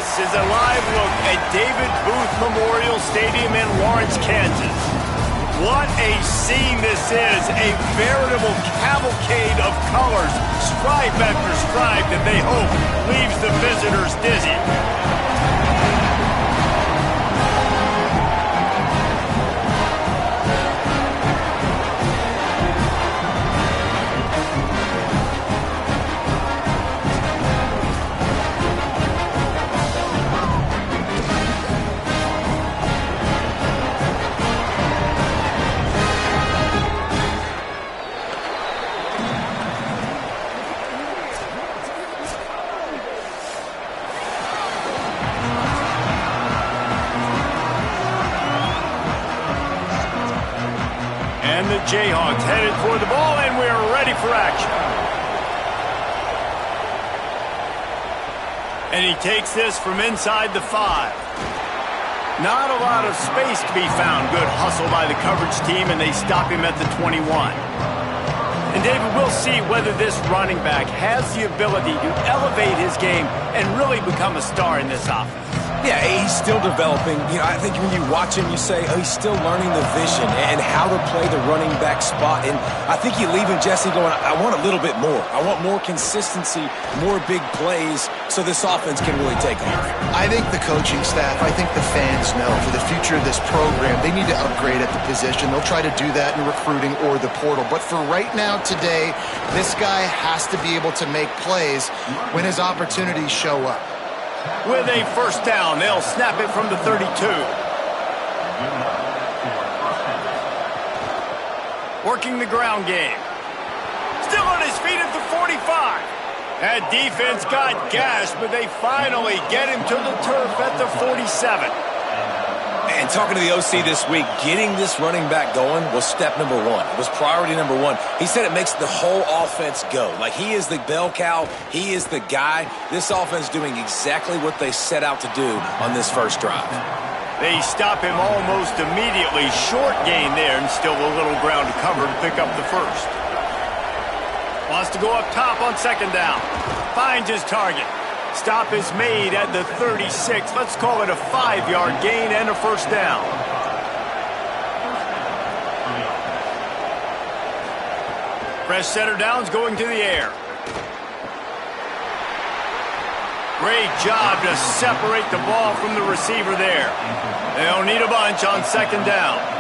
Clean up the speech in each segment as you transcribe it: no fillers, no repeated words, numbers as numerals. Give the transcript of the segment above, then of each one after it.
This is a live look at David Booth Memorial Stadium in Lawrence, Kansas. What a scene this is, a veritable cavalcade of colors, stripe after stripe that they hope leaves the visitors dizzy. And the Jayhawks headed for the ball, and we're ready for action. And he takes this from inside the 5. Not a lot of space to be found. Good hustle by the coverage team, and they stop him at the 21. And David, we'll see whether this running back has the ability to elevate his game and really become a star in this offense. Yeah, he's still developing. You know, I think when you watch him, you say, oh, he's still learning the vision and how to play the running back spot. And I think you leave him, Jesse, going, I want a little bit more. I want more consistency, more big plays so this offense can really take off. I think the coaching staff, I think the fans know for the future of this program, they need to upgrade at the position. They'll try to do that in recruiting or the portal. But for right now, today, this guy has to be able to make plays when his opportunities show up. With a first down, they'll snap it from the 32. Working the ground game. Still on his feet at the 45. That defense got gashed, but they finally get him to the turf at the 47. And talking to the OC this week, getting this running back going was step number 1. It was priority number 1. He said it makes the whole offense go. Like, he is the bell cow. He is the guy. This offense doing exactly what they set out to do on this first drive. They stop him almost immediately. Short gain there, and still a little ground to cover to pick up the first. Wants to go up top on second down. Finds his target. Stop is made at the 36. Let's call it a 5-yard gain and a first down. Fresh center downs going to the air. Great job to separate the ball from the receiver there. They'll need a bunch on second down.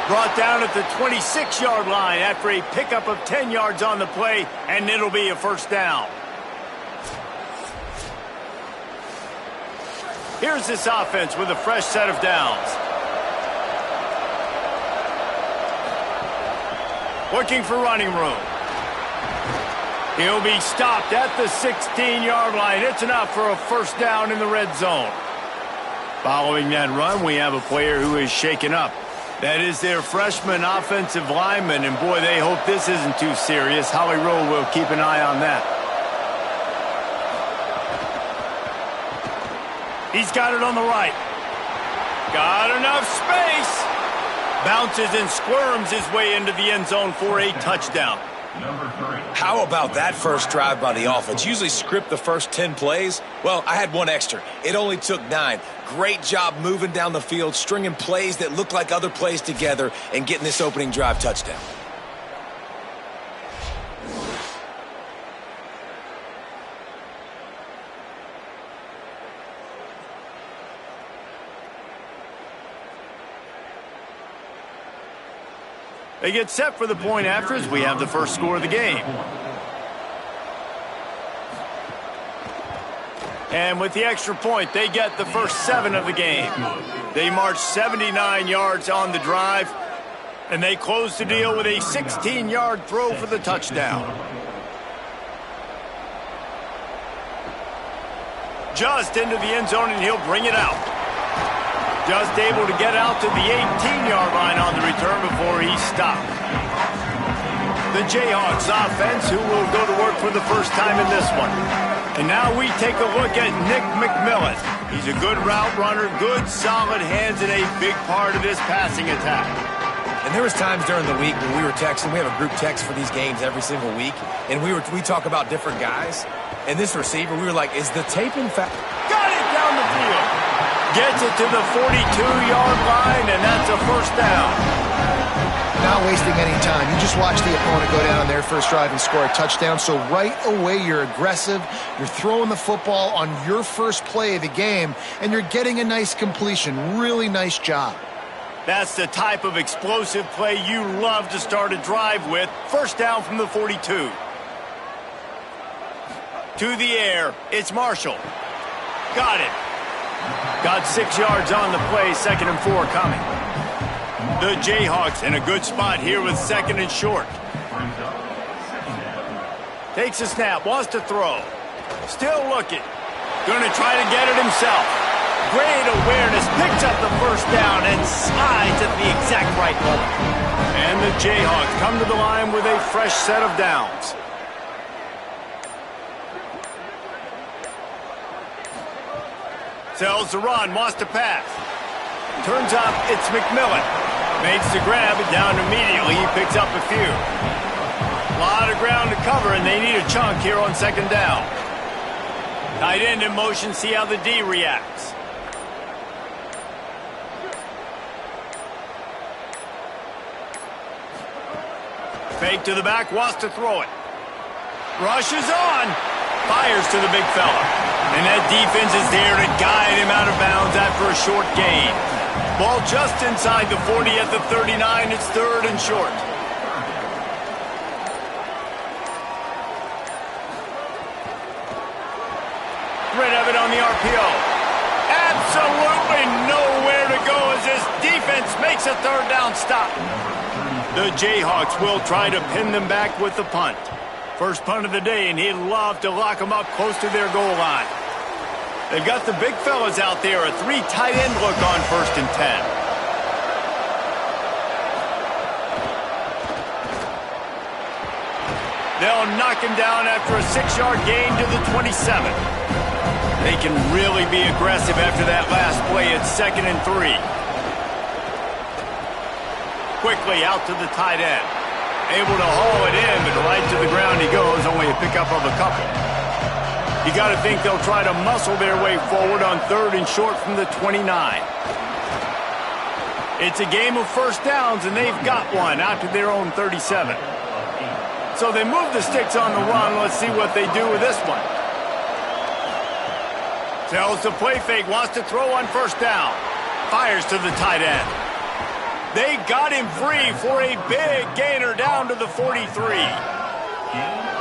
Brought down at the 26-yard line after a pickup of 10 yards on the play, and it'll be a first down. Here's this offense with a fresh set of downs. Looking for running room. He'll be stopped at the 16-yard line. It's enough for a first down in the red zone. Following that run, we have a player who is shaken up. That is their freshman offensive lineman, and boy, they hope this isn't too serious. Howie Rowe will keep an eye on that. He's got it on the right. Got enough space. Bounces and squirms his way into the end zone for a touchdown. How about that first drive by the offense? Usually script the first 10 plays. Well, I had one extra. It only took 9. Great job moving down the field, stringing plays that look like other plays together, and getting this opening drive touchdown. They get set for the point after as we have the first score of the game. And with the extra point, they get the first 7 of the game. They march 79 yards on the drive, and they close the deal with a 16-yard throw for the touchdown. Just into the end zone, and he'll bring it out. Just able to get out to the 18-yard line on the return before he's stopped. The Jayhawks offense, who will go to work for the first time in this one. And now we take a look at Nick McMillan. He's a good route runner, good solid hands, and a big part of this passing attack. And there was times during the week when we were texting. We have a group text for these games every single week. And we talk about different guys. And this receiver, we were like, is the tape in fact... Got it down the field. Gets it to the 42-yard line, and that's a first down. Not wasting any time. You just watch the opponent go down on their first drive and score a touchdown. So right away, you're aggressive. You're throwing the football on your first play of the game, and you're getting a nice completion. Really nice job. That's the type of explosive play you love to start a drive with. First down from the 42. To the air, it's Marshall. Got it. Got 6 yards on the play, 2nd and 4 coming. The Jayhawks in a good spot here with 2nd and short. Takes a snap, wants to throw. Still looking. Going to try to get it himself. Great awareness, picks up the first down and slides at the exact right moment. And the Jayhawks come to the line with a fresh set of downs. Sells the run, wants to pass. Turns up, it's McMillan. Makes the grab, it down immediately. He picks up a few. A lot of ground to cover, and they need a chunk here on 2nd down. Tight end in motion, see how the D reacts. Fake to the back, wants to throw it. Rushes on. Fires to the big fella. And that defense is there to guide him out of bounds after a short gain. Ball just inside the 40 at the 39. It's 3rd and short. Threat of it on the RPO. Absolutely nowhere to go as this defense makes a 3rd down stop. The Jayhawks will try to pin them back with the punt. First punt of the day, and he'd love to lock them up close to their goal line. They've got the big fellas out there, a 3 tight end look on 1st and 10. They'll knock him down after a 6-yard gain to the 27. They can really be aggressive after that last play at 2nd and 3. Quickly out to the tight end. Able to haul it in, but right to the ground he goes, only a pickup of a couple. You got to think they'll try to muscle their way forward on 3rd and short from the 29. It's a game of first downs, and they've got one out to their own 37. So they move the sticks on the run. Let's see what they do with this one. Tells the play fake, wants to throw on 1st down. Fires to the tight end. They got him free for a big gainer down to the 43.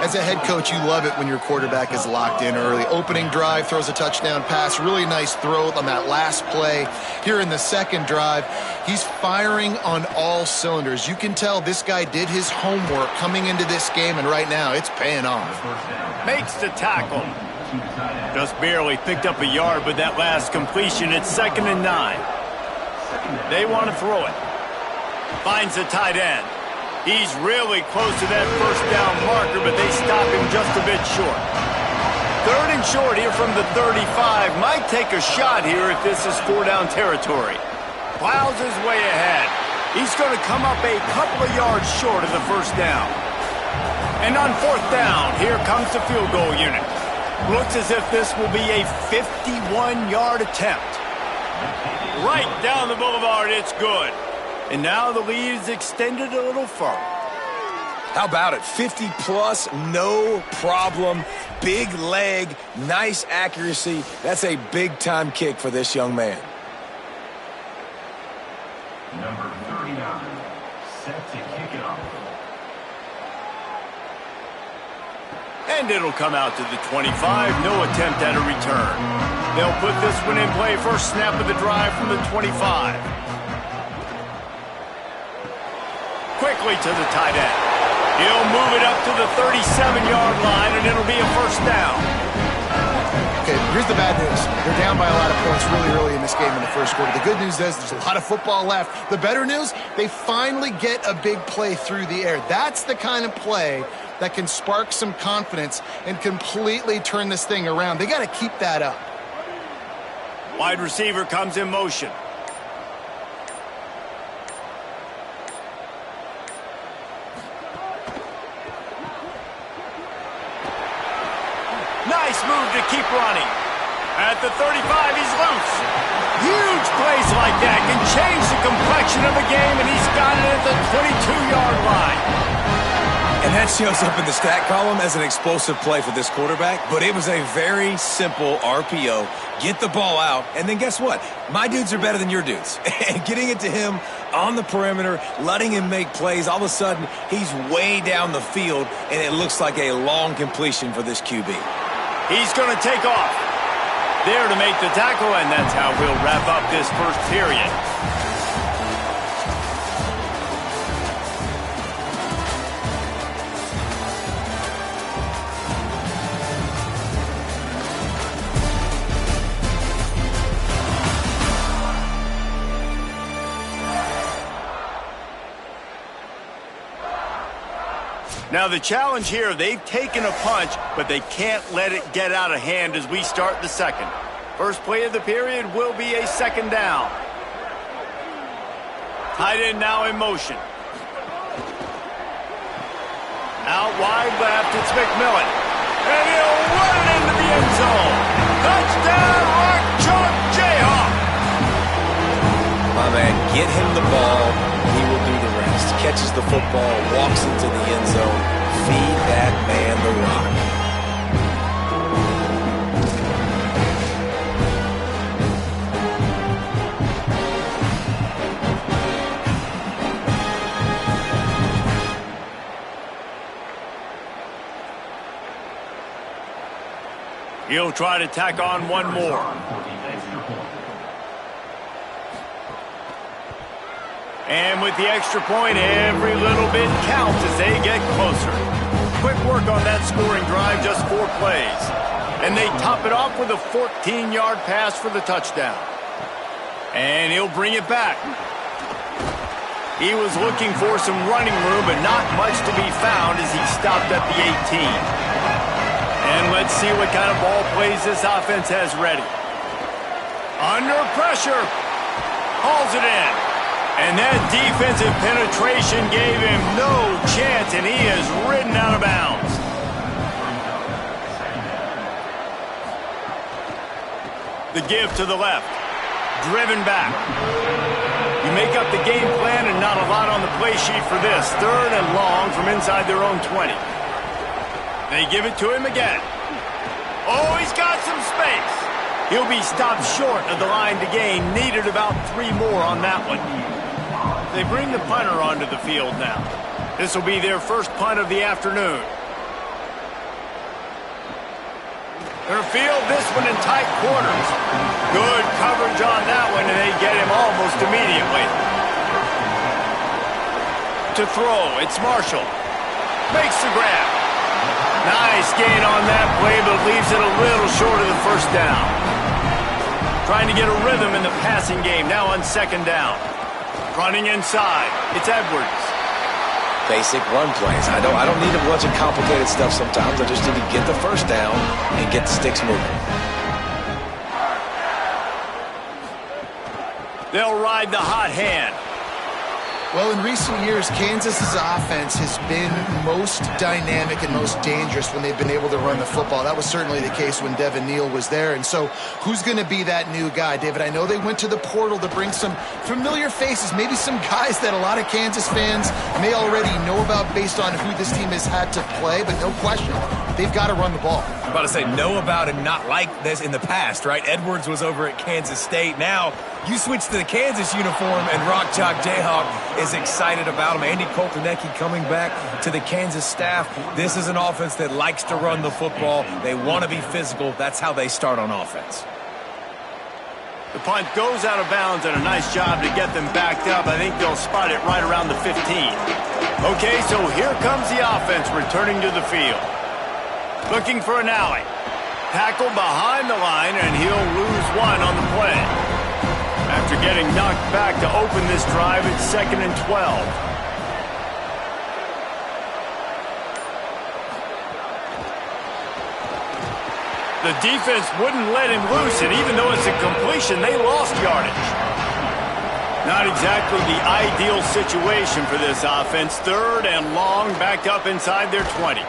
As a head coach, you love it when your quarterback is locked in early. Opening drive, throws a touchdown pass. Really nice throw on that last play. Here in the 2nd drive, he's firing on all cylinders. You can tell this guy did his homework coming into this game, and right now it's paying off. Makes the tackle. Just barely picked up a yard with that last completion. It's 2nd and 9. They want to throw it. Finds the tight end. He's really close to that first down marker, but they stop him just a bit short. 3rd and short here from the 35. Might take a shot here if this is 4-down territory. Plows his way ahead. He's going to come up a couple of yards short of the first down. And on 4th down, here comes the field goal unit. Looks as if this will be a 51-yard attempt. Right down the boulevard, it's good. And now the lead is extended a little further. How about it? 50-plus, no problem. Big leg, nice accuracy. That's a big-time kick for this young man. Number 39, set to kick it off. And it'll come out to the 25. No attempt at a return. They'll put this one in play. First snap of the drive from the 25. Quickly to the tight end. He'll move it up to the 37-yard line, and it'll be a first down. Okay, here's the bad news. They're down by a lot of points really early in this game in the first quarter. The good news is there's a lot of football left. The better news, they finally get a big play through the air. That's the kind of play that can spark some confidence and completely turn this thing around. They got to keep that up. Wide receiver comes in motion. Nice move to keep running. At the 35, he's loose. Huge plays like that can change the complexion of a game, and he's got it at the 22-yard line. And that shows up in the stat column as an explosive play for this quarterback, but it was a very simple RPO. Get the ball out, and then guess what? My dudes are better than your dudes. And getting it to him on the perimeter, letting him make plays, all of a sudden, he's way down the field, and it looks like a long completion for this QB. He's going to take off. There to make the tackle, and that's how we'll wrap up this first period. Now the challenge here, they've taken a punch, but they can't let it get out of hand as we start the second. First play of the period will be a second down. Tight end now in motion. Out wide left, it's McMillan. And he'll run it into the end zone. Touchdown, Rock Chalk Jayhawk. My man, get him the ball, he will do the rest. Catches the football, walks into the end zone. Feed that man the rock. He'll try to tack on one more. And with the extra point, every little bit counts as they get closer. Quick work on that scoring drive, just 4 plays. And they top it off with a 14-yard pass for the touchdown. And he'll bring it back. He was looking for some running room, but not much to be found as he stopped at the 18. And let's see what kind of ball plays this offense has ready. Under pressure. Hauls it in. And that defensive penetration gave him no chance, and he is ridden out of bounds. The give to the left. Driven back. You make up the game plan and not a lot on the play sheet for this. Third and long from inside their own 20. They give it to him again. Oh, he's got some space. He'll be stopped short of the line to gain. Needed about 3 more on that one. They bring the punter onto the field now. This will be their first punt of the afternoon. They'll field this one in tight quarters. Good coverage on that one, and they get him almost immediately. To throw, it's Marshall. Makes the grab. Nice gain on that play, but leaves it a little short of the first down. Trying to get a rhythm in the passing game, now on second down. Running inside, it's Edwards. Basic run plays. I don't need a bunch of complicated stuff sometimes. I just need to get the first down and get the sticks moving. They'll ride the hot hand. Well, in recent years, Kansas's offense has been most dynamic and most dangerous when they've been able to run the football. That was certainly the case when Devin Neal was there. And so who's going to be that new guy? David, I know they went to the portal to bring some familiar faces, maybe some guys that a lot of Kansas fans may already know about based on who this team has had to play, but no question, they've got to run the ball. I'm about to say know about and not like this in the past, right? Edwards was over at Kansas State. Now you switch to the Kansas uniform, and Rock Chalk Jayhawk is excited about him. Andy Koltanecki coming back to the Kansas staff. This is an offense that likes to run the football. They want to be physical. That's how they start on offense. The punt goes out of bounds, and a nice job to get them backed up. I think they'll spot it right around the 15. Okay, so here comes the offense returning to the field. Looking for an alley. Tackle behind the line, and he'll lose one on the play. After getting knocked back to open this drive, it's 2nd and 12. The defense wouldn't let him loose, and even though it's a completion, they lost yardage. Not exactly the ideal situation for this offense. 3rd and long, backed up inside their 20.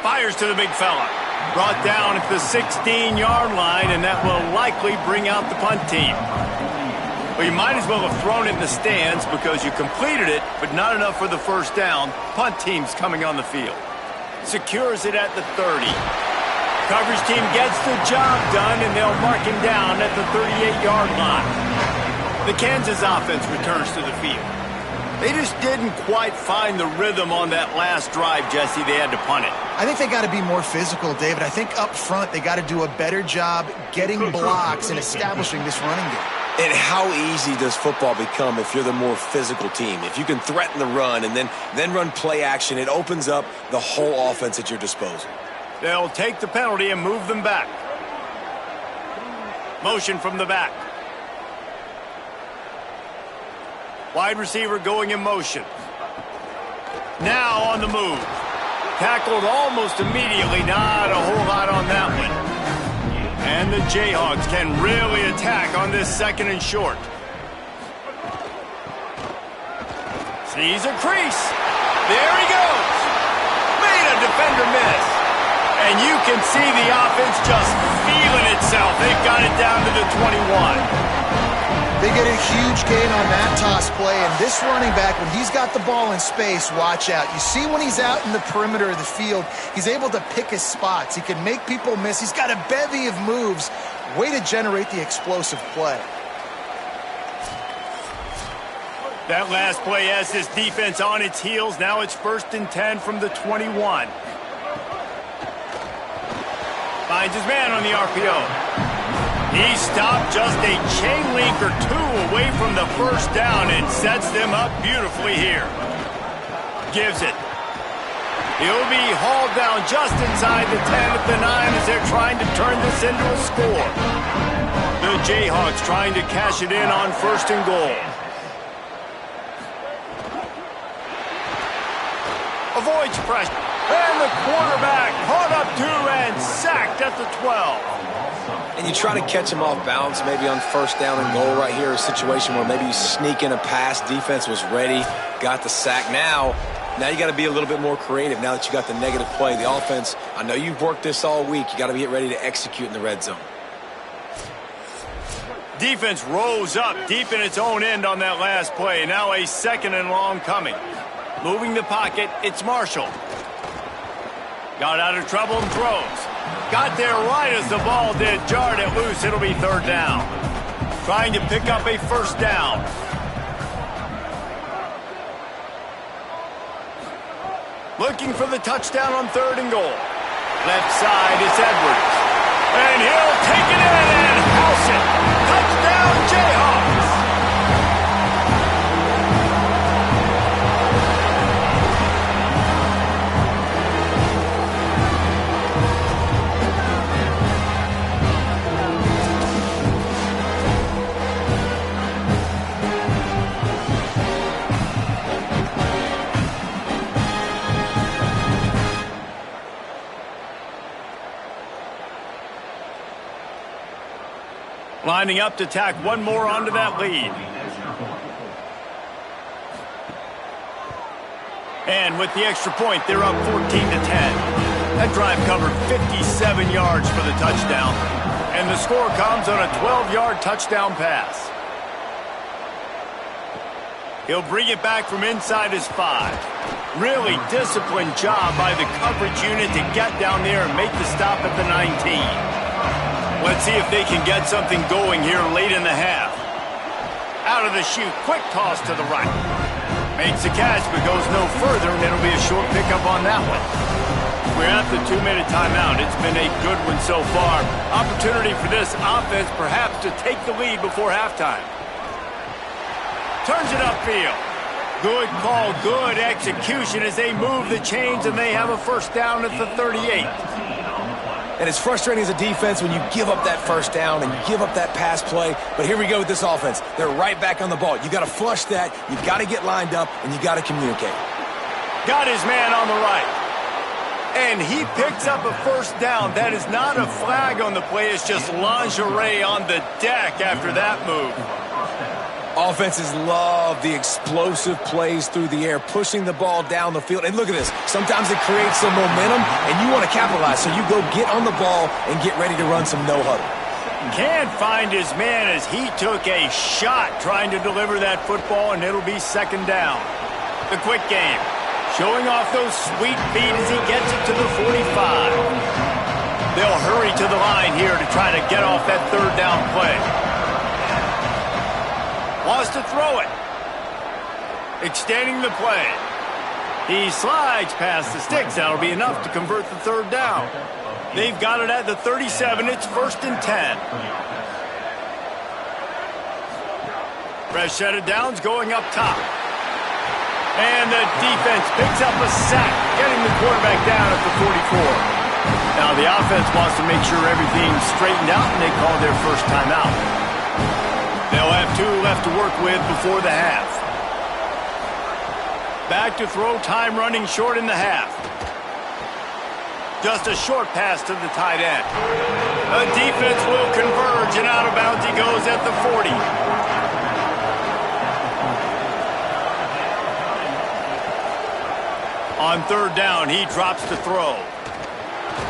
Fires to the big fella. Brought down at the 16-yard line, and that will likely bring out the punt team. Well, you might as well have thrown it in the stands because you completed it, but not enough for the first down. Punt team's coming on the field. Secures it at the 30. Coverage team gets the job done, and they'll mark him down at the 38-yard line. The Kansas offense returns to the field. They just didn't quite find the rhythm on that last drive, Jesse. They had to punt it. I think they got to be more physical, David. I think up front they got to do a better job getting blocks and establishing this running game. And how easy does football become if you're the more physical team? If you can threaten the run and then run play action, it opens up the whole offense at your disposal. They'll take the penalty and move them back. Motion from the back. Wide receiver going in motion. Now on the move. Tackled almost immediately. Not a whole lot on that one. And the Jayhawks can really attack on this second and short. Sees a crease. There he goes. Made a defender miss. And you can see the offense just feeling itself. They've got it down to the 21. They get a huge gain on that toss play, and this running back, when he's got the ball in space, watch out. You see when he's out in the perimeter of the field, he's able to pick his spots. He can make people miss. He's got a bevy of moves. Way to generate the explosive play. That last play has this defense on its heels. Now it's 1st and 10 from the 21. Finds his man on the RPO. He stopped just a chain link or two away from the first down and sets them up beautifully here. Gives it. He'll be hauled down just inside the 10 at the 9 as they're trying to turn this into a score. The Jayhawks trying to cash it in on 1st and goal. Avoids pressure. And the quarterback caught up to and sacked at the 12. And you try to catch him off balance, maybe on 1st down and goal right here, a situation where maybe you sneak in a pass, defense was ready, got the sack. Now you got to be a little bit more creative now that you got the negative play. The offense, I know you've worked this all week. You got to get ready to execute in the red zone. Defense rose up deep in its own end on that last play. Now a 2nd and long coming. Moving the pocket, it's Marshall. Got out of trouble and throws. Got there right as the ball did. Jarred it loose. It'll be 3rd down. Trying to pick up a 1st down. Looking for the touchdown on 3rd and goal. Left side is Edwards. And he'll take it in and house it. Touchdown Jayhawks. Lining up to tack one more onto that lead. And with the extra point, they're up 14 to 10. That drive covered 57 yards for the touchdown. And the score comes on a 12-yard touchdown pass. He'll bring it back from inside his 5. Really disciplined job by the coverage unit to get down there and make the stop at the 19. Let's see if they can get something going here late in the half. Out of the chute, quick toss to the right. Makes the catch but goes no further, and it'll be a short pickup on that one. We're at the 2-minute timeout. It's been a good one so far. Opportunity for this offense perhaps to take the lead before halftime. Turns it upfield. Good call, good execution as they move the chains, and they have a 1st down at the 38. And it's frustrating as a defense when you give up that 1st down and you give up that pass play. But here we go with this offense. They're right back on the ball. You got to flush that. You got to get lined up, and you got to communicate. Got his man on the right. And he picks up a 1st down. That is not a flag on the play. It's just lingerie on the deck after that move. Offenses love the explosive plays through the air, pushing the ball down the field. And look at this. Sometimes it creates some momentum, and you want to capitalize. So you go get on the ball and get ready to run some no-huddle. Can't find his man as he took a shot trying to deliver that football, and it'll be second down. The quick game, showing off those sweet feet as he gets it to the 45. They'll hurry to the line here to try to get off that third down play. Wants to throw it. Extending the play. He slides past the sticks. That'll be enough to convert the third down. They've got it at the 37. It's 1st and 10. Fresh set of downs going up top. And the defense picks up a sack, getting the quarterback down at the 44. Now the offense wants to make sure everything's straightened out, and they call their first timeout. They'll have 2 left to work with before the half. Back to throw, time running short in the half. Just a short pass to the tight end. The defense will converge, and out of bounds he goes at the 40. On third down, he drops to throw.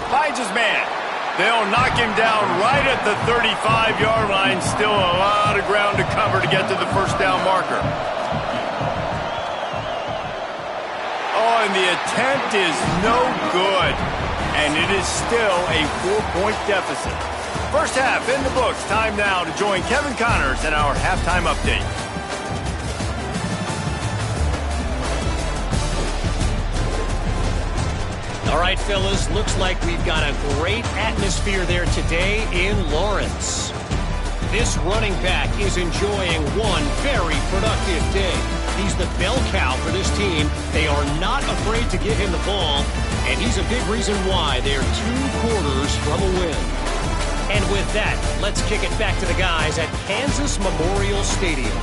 Finds his man. They'll knock him down right at the 35-yard line. Still a lot of ground to cover to get to the first down marker. Oh, and the attempt is no good. And it is still a 4-point deficit. First half in the books. Time now to join Kevin Connors in our halftime update. All right, fellas, looks like we've got a great atmosphere there today in Lawrence. This running back is enjoying one very productive day. He's the bell cow for this team. They are not afraid to give him the ball, and he's a big reason why they're 2 quarters from a win. And with that, let's kick it back to the guys at Kansas Memorial Stadium.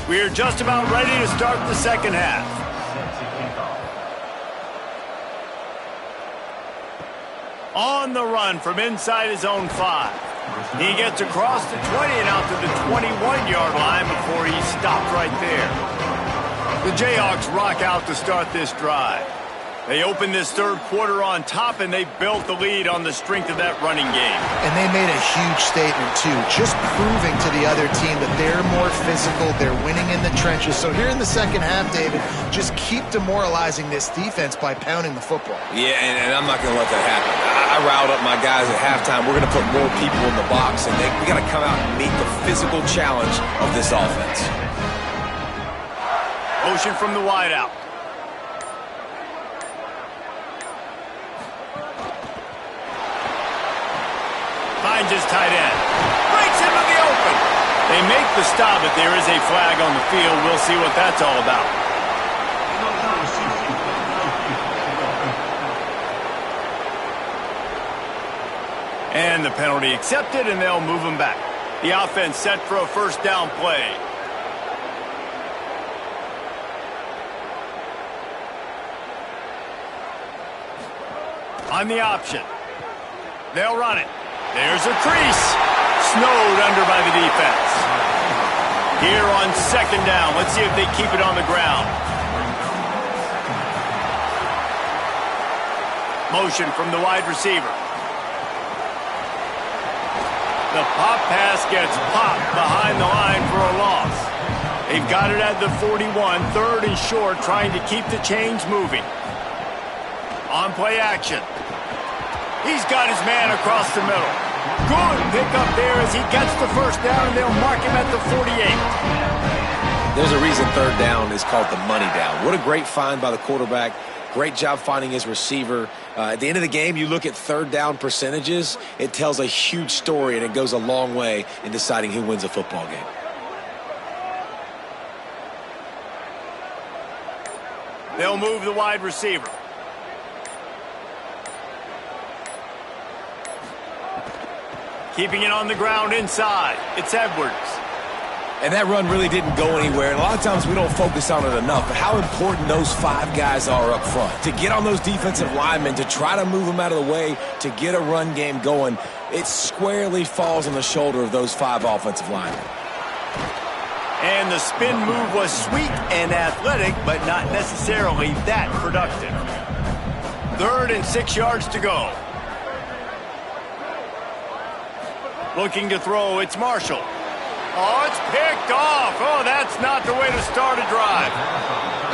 We are just about ready to start the second half. On the run from inside his own 5. He gets across the 20 and out to the 21-yard line before he's stopped right there. The Jayhawks rock out to start this drive. They opened this third quarter on top, and they built the lead on the strength of that running game. And they made a huge statement, too, just proving to the other team that they're more physical, they're winning in the trenches. So here in the second half, David, just keep demoralizing this defense by pounding the football. Yeah, and I'm not going to let that happen. I riled up my guys at halftime. We're going to put more people in the box, and we got to come out and meet the physical challenge of this offense. Motion from the wideout. Finds his tight end. Breaks into the open. They make the stop, but there is a flag on the field. We'll see what that's all about. And the penalty accepted, and they'll move him back. The offense set for a first down play. On the option. They'll run it. There's a crease. Snowed under by the defense. Here on second down. Let's see if they keep it on the ground. Motion from the wide receiver. The pop pass gets popped behind the line for a loss. They've got it at the 41, 3rd and short, trying to keep the chains moving. On play action. He's got his man across the middle. Good pick up there as he gets the first down, and they'll mark him at the 48. There's a reason third down is called the money down. What a great find by the quarterback. Great job finding his receiver. At the end of the game, you look at third down percentages. It tells a huge story, and it goes a long way in deciding who wins a football game. They'll move the wide receiver. Keeping it on the ground inside. It's Edwards. And that run really didn't go anywhere. And a lot of times we don't focus on it enough, but how important those 5 guys are up front. To get on those defensive linemen, to try to move them out of the way, to get a run game going, it squarely falls on the shoulder of those 5 offensive linemen. And the spin move was sweet and athletic, but not necessarily that productive. 3rd and 6 yards to go. Looking to throw, it's Marshall. Oh, it's picked off. Oh, that's not the way to start a drive.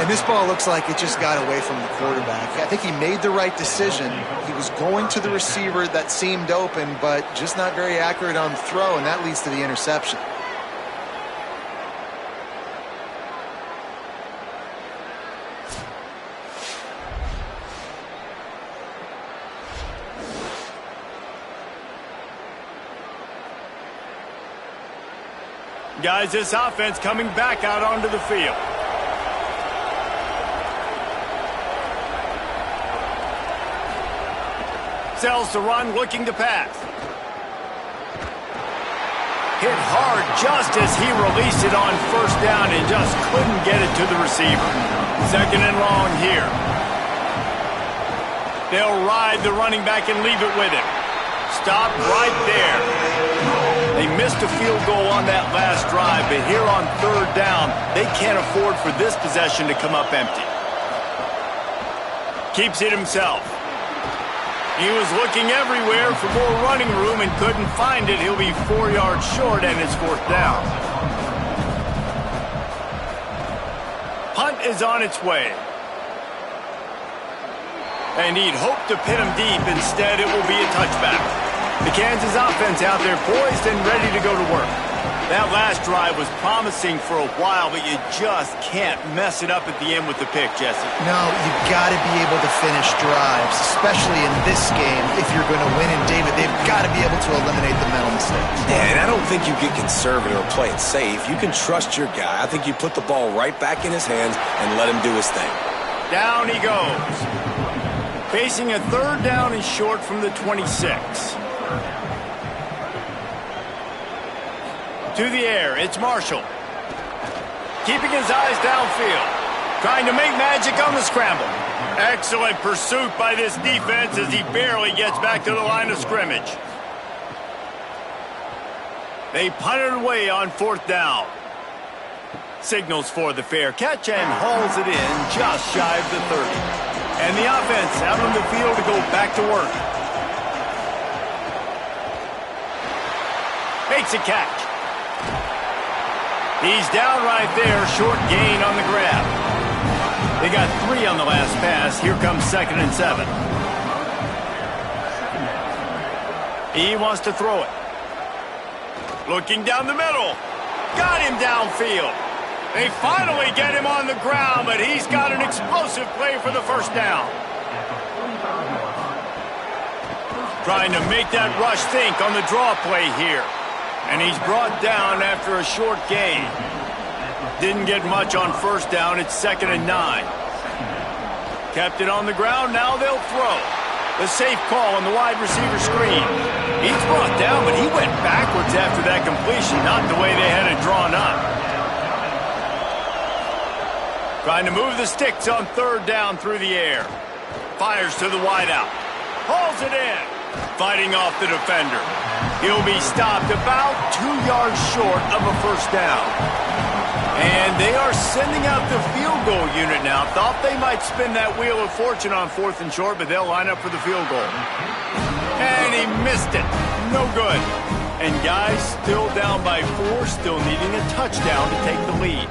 And this ball looks like it just got away from the quarterback. I think he made the right decision. He was going to the receiver that seemed open, but just not very accurate on the throw, and that leads to the interception. Guys, this offense coming back out onto the field. Sells to run, looking to pass. Hit hard just as he released it on 1st down and just couldn't get it to the receiver. 2nd and long here. They'll ride the running back and leave it with him. Stop right there. They missed a field goal on that last drive, but here on 3rd down, they can't afford for this possession to come up empty. Keeps it himself. He was looking everywhere for more running room and couldn't find it. He'll be 4 yards short, and it's 4th down. Punt is on its way. And he'd hoped to pin him deep. Instead, it will be a touchback. The Kansas offense out there poised and ready to go to work. That last drive was promising for a while, but you just can't mess it up at the end with the pick, Jesse. No, you've got to be able to finish drives, especially in this game. If you're going to win in David, they've got to be able to eliminate the mental mistakes. Yeah, and I don't think you get conservative or play it safe. You can trust your guy. I think you put the ball right back in his hands and let him do his thing. Down he goes. Facing a 3rd down and short from the 26. To the air, it's Marshall. Keeping his eyes downfield. Trying to make magic on the scramble. Excellent pursuit by this defense as he barely gets back to the line of scrimmage. They punted away on 4th down. Signals for the fair catch and hauls it in just shy of the 30. And the offense out on the field to go back to work. Makes a catch. He's down right there, short gain on the grab. They got 3 on the last pass. Here comes 2nd and 7. He wants to throw it. Looking down the middle. Got him downfield. They finally get him on the ground, but he's got an explosive play for the 1st down. Trying to make that rush think on the draw play here. And he's brought down after a short gain. Didn't get much on 1st down. It's 2nd and 9. Kept it on the ground. Now they'll throw. The safe call on the wide receiver screen. He's brought down, but he went backwards after that completion. Not the way they had it drawn up. Trying to move the sticks on 3rd down through the air. Fires to the wideout. Hauls it in. Fighting off the defender. He'll be stopped about 2 yards short of a 1st down. And they are sending out the field goal unit now. Thought they might spin that wheel of fortune on 4th and short, but they'll line up for the field goal. And he missed it. No good. And guys, still down by 4, still needing a touchdown to take the lead.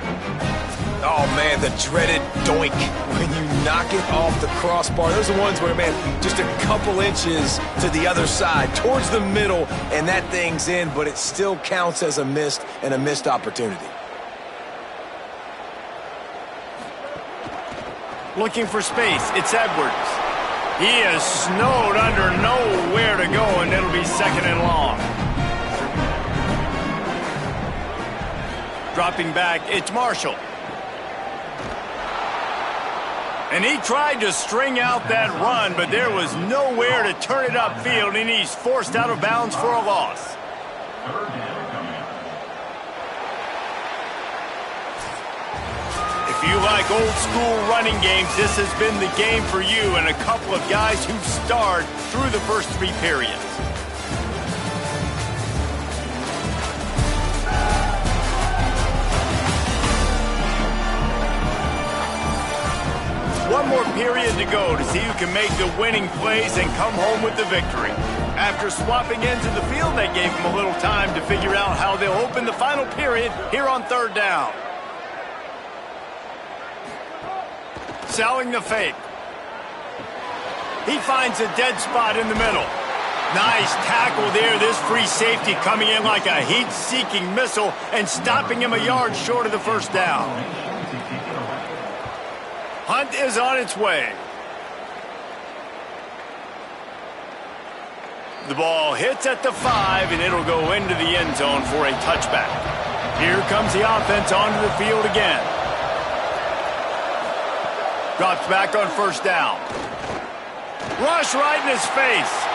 Oh, man, the dreaded doink when you knock it off the crossbar. Those are ones where, man, just a couple inches to the other side, towards the middle, and that thing's in, but it still counts as a missed opportunity. Looking for space, it's Edwards. He is snowed under, nowhere to go, and it'll be 2nd and long. Dropping back, it's Marshall. And he tried to string out that run, but there was nowhere to turn it upfield, and he's forced out of bounds for a loss. If you like old-school running games, this has been the game for you and a couple of guys who starred through the first 3 periods. One more period to go to see who can make the winning plays and come home with the victory. After swapping ends of the field, they gave them a little time to figure out how they'll open the final period here on 3rd down. Selling the fake. He finds a dead spot in the middle. Nice tackle there. This free safety coming in like a heat-seeking missile and stopping him a yard short of the 1st down. Hunt is on its way. The ball hits at the 5, and it'll go into the end zone for a touchback. Here comes the offense onto the field again. Drops back on 1st down. Rush right in his face.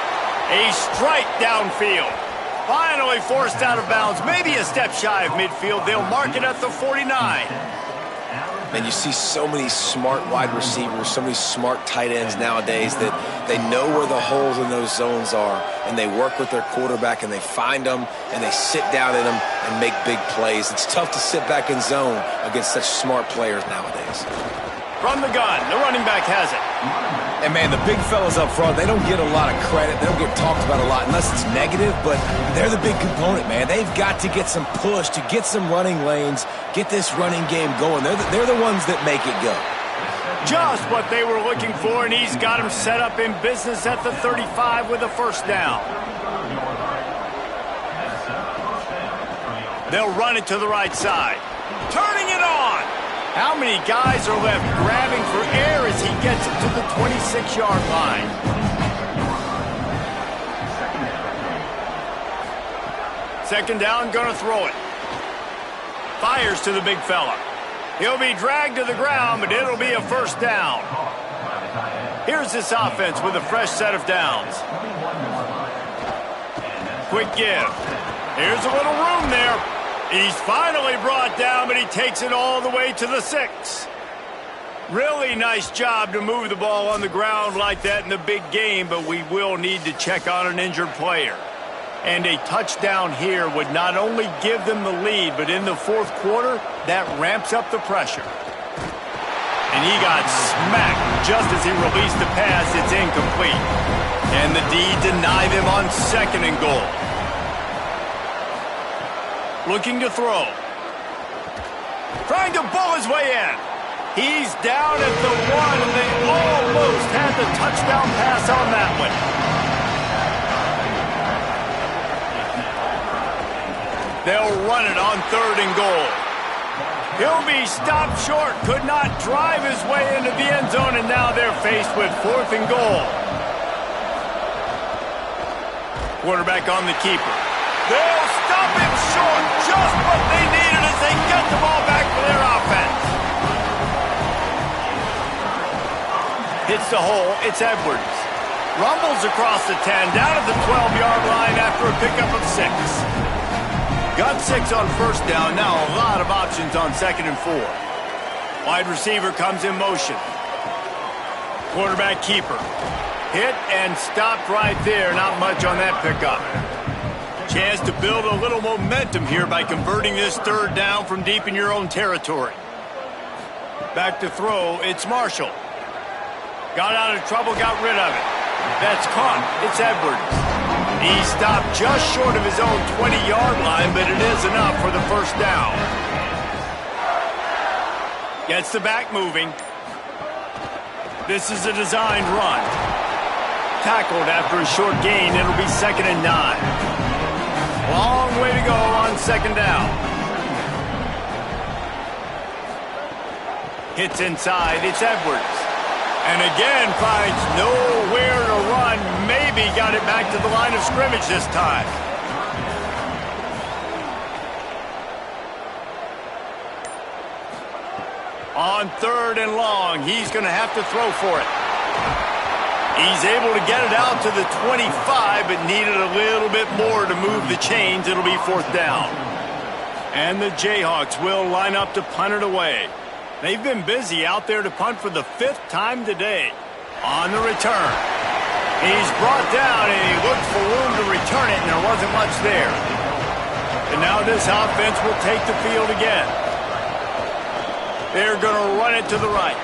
A strike downfield. Finally forced out of bounds. Maybe a step shy of midfield. They'll mark it at the 49. And you see so many smart wide receivers, so many smart tight ends nowadays that they know where the holes in those zones are, and they work with their quarterback, and they find them, and they sit down in them and make big plays. It's tough to sit back in zone against such smart players nowadays. From the gun, the running back has it. And, man, the big fellas up front, they don't get a lot of credit. They don't get talked about a lot unless it's negative, but they're the big component, man. They've got to get some push, to get some running lanes, get this running game going. They're the ones that make it go. Just what they were looking for, and he's got him set up in business at the 35 with a 1st down. They'll run it to the right side. Turning it on. How many guys are left grabbing for air as he gets it to the 26-yard line? Second down, gonna throw it. Fires to the big fella. He'll be dragged to the ground, but it'll be a 1st down. Here's this offense with a fresh set of downs. Quick give. Here's a little room there. He's finally brought down, but he takes it all the way to the 6. Really nice job to move the ball on the ground like that in the big game, but we will need to check on an injured player. And a touchdown here would not only give them the lead, but in the 4th quarter, that ramps up the pressure. And he got smacked just as he released the pass. It's incomplete. And the D deny them on 2nd and goal. Looking to throw. Trying to bull his way in. He's down at the 1, and they almost had the touchdown pass on that one. They'll run it on 3rd and goal. He'll be stopped short. Could not drive his way into the end zone, and now they're faced with 4th and goal. Quarterback on the keeper. They'll stop him short, just what they needed as they get the ball back for their offense. Hits the hole, it's Edwards. Rumbles across the 10, down at the 12-yard line after a pickup of 6. Got 6 on 1st down, now a lot of options on 2nd and 4. Wide receiver comes in motion. Quarterback keeper. Hit and stopped right there, not much on that pickup. Chance to build a little momentum here by converting this 3rd down from deep in your own territory. Back to throw, it's Marshall. Got out of trouble, got rid of it. That's caught, it's Edwards. He stopped just short of his own 20-yard line, but it is enough for the 1st down. Gets the back moving. This is a designed run. Tackled after a short gain, it'll be 2nd and 9. Long way to go on 2nd down. Hits inside, it's Edwards. And again finds nowhere to run. Maybe got it back to the line of scrimmage this time. On 3rd and long, he's going to have to throw for it. He's able to get it out to the 25, but needed a little bit more to move the chains. It'll be 4th down. And the Jayhawks will line up to punt it away. They've been busy out there to punt for the 5th time today. On the return. He's brought down, and he looked for room to return it, and there wasn't much there. And now this offense will take the field again. They're going to run it to the right.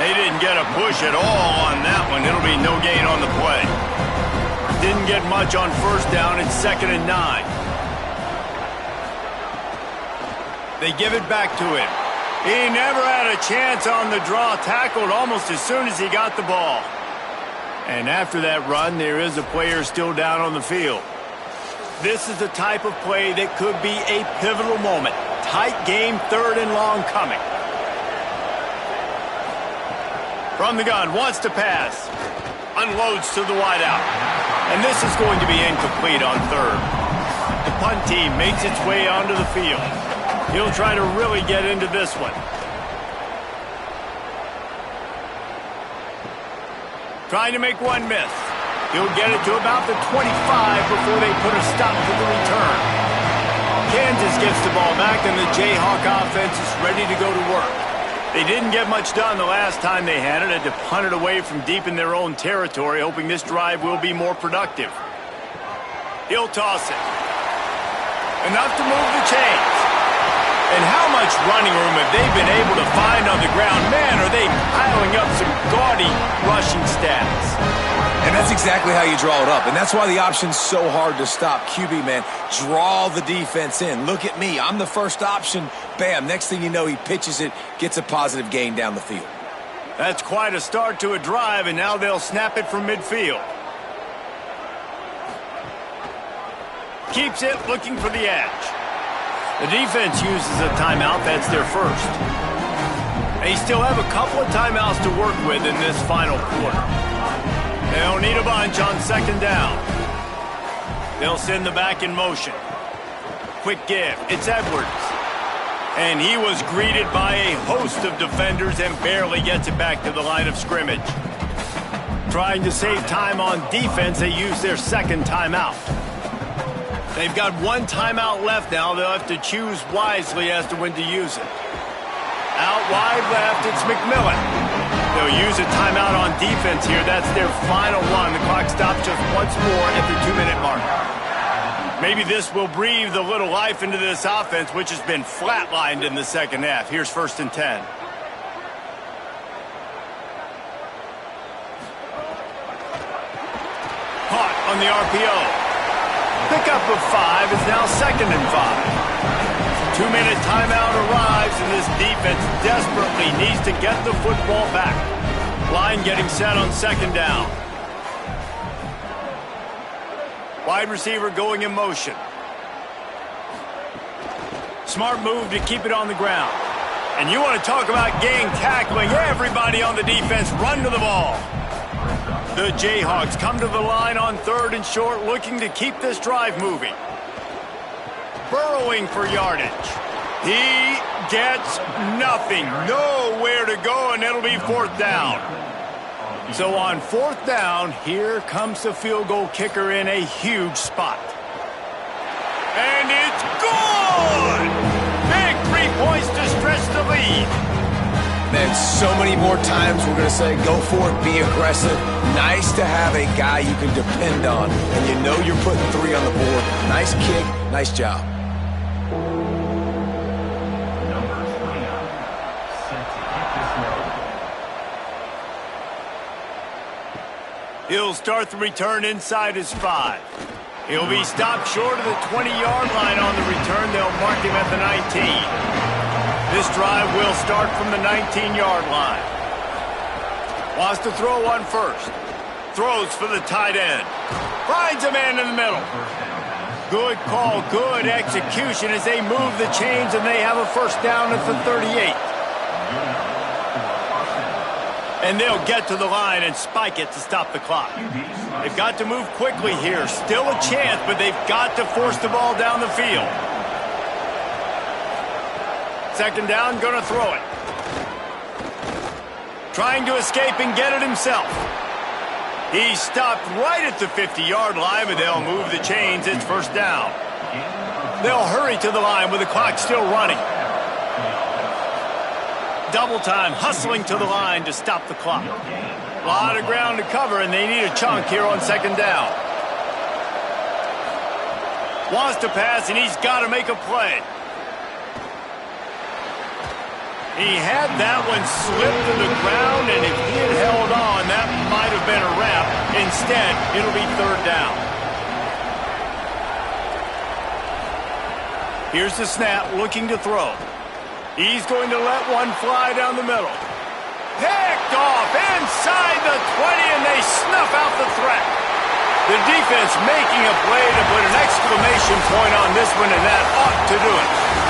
They didn't get a push at all on that one. It'll be no gain on the play. Didn't get much on first down. It's 2nd and 9. They give it back to him. He never had a chance on the draw. Tackled almost as soon as he got the ball. And after that run, there is a player still down on the field. This is the type of play that could be a pivotal moment. Tight game, 3rd and long coming. From the gun, wants to pass. Unloads to the wideout. And this is going to be incomplete on 3rd. The punt team makes its way onto the field. He'll try to really get into this one. Trying to make one miss. He'll get it to about the 25 before they put a stop to the return. Kansas gets the ball back, and the Jayhawk offense is ready to go to work. They didn't get much done the last time they had it. Had to punt it away from deep in their own territory, hoping this drive will be more productive. He'll toss it. Enough to move the chains. And how much running room have they been able to find on the ground? Man, are they piling up some gaudy rushing stats. And that's exactly how you draw it up. And that's why the option's so hard to stop. QB, man, draw the defense in. Look at me. I'm the first option. Bam. Next thing you know, he pitches it, gets a positive gain down the field. That's quite a start to a drive, and now they'll snap it from midfield. Keeps it, looking for the edge. The defense uses a timeout. That's their first. They still have a couple of timeouts to work with in this final quarter. They'll need a bunch on 2nd down. They'll send the back in motion. Quick give. It's Edwards. And he was greeted by a host of defenders and barely gets it back to the line of scrimmage. Trying to save time on defense, they use their 2nd timeout. They've got 1 timeout left now. They'll have to choose wisely as to when to use it. Out wide left, it's McMillan. They'll use a timeout on defense here. That's their final one. The clock stops just once more at the 2-minute mark. Maybe this will breathe a little life into this offense, which has been flatlined in the 2nd half. Here's 1st and 10. Caught on the RPO. Pickup of 5 is now 2nd and 5. 2-minute timeout arrives, and this defense desperately needs to get the football back. Line getting set on 2nd down. Wide receiver going in motion. Smart move to keep it on the ground. And you want to talk about gang tackling. Everybody on the defense run to the ball. The Jayhawks come to the line on 3rd and short, looking to keep this drive moving. Burrowing for yardage. He gets nothing. Nowhere to go, and it'll be 4th down. So on 4th down, here comes the field goal kicker in a huge spot. And it's good! Big 3 points to stretch the lead. Man, so many more times we're going to say, go for it, be aggressive. Nice to have a guy you can depend on, and you know you're putting 3 on the board. Nice kick, nice job. Number 29, set to kick this one. He'll start the return inside his 5. He'll be stopped short of the 20-yard line on the return. They'll mark him at the 19. This drive will start from the 19-yard line. Wants to throw on first. Throws for the tight end. Finds a man in the middle. Good call, good execution as they move the chains, and they have a 1st down at the 38. And they'll get to the line and spike it to stop the clock. They've got to move quickly here. Still a chance, but they've got to force the ball down the field. 2nd down, gonna throw it. Trying to escape and get it himself. He stopped right at the 50-yard line, but they'll move the chains. It's 1st down. They'll hurry to the line with the clock still running. double time, hustling to the line to stop the clock. A lot of ground to cover, and they need a chunk here on second down. Wants to pass, and he's got to make a play. He had that one slip to the ground, and if he had held on, that might have been a wrap. Instead, it'll be third down. Here's the snap, looking to throw. He's going to let one fly down the middle. Picked off inside the 20, and they snuff out the threat. The defense making a play to put an exclamation point on this one, and that ought to do it.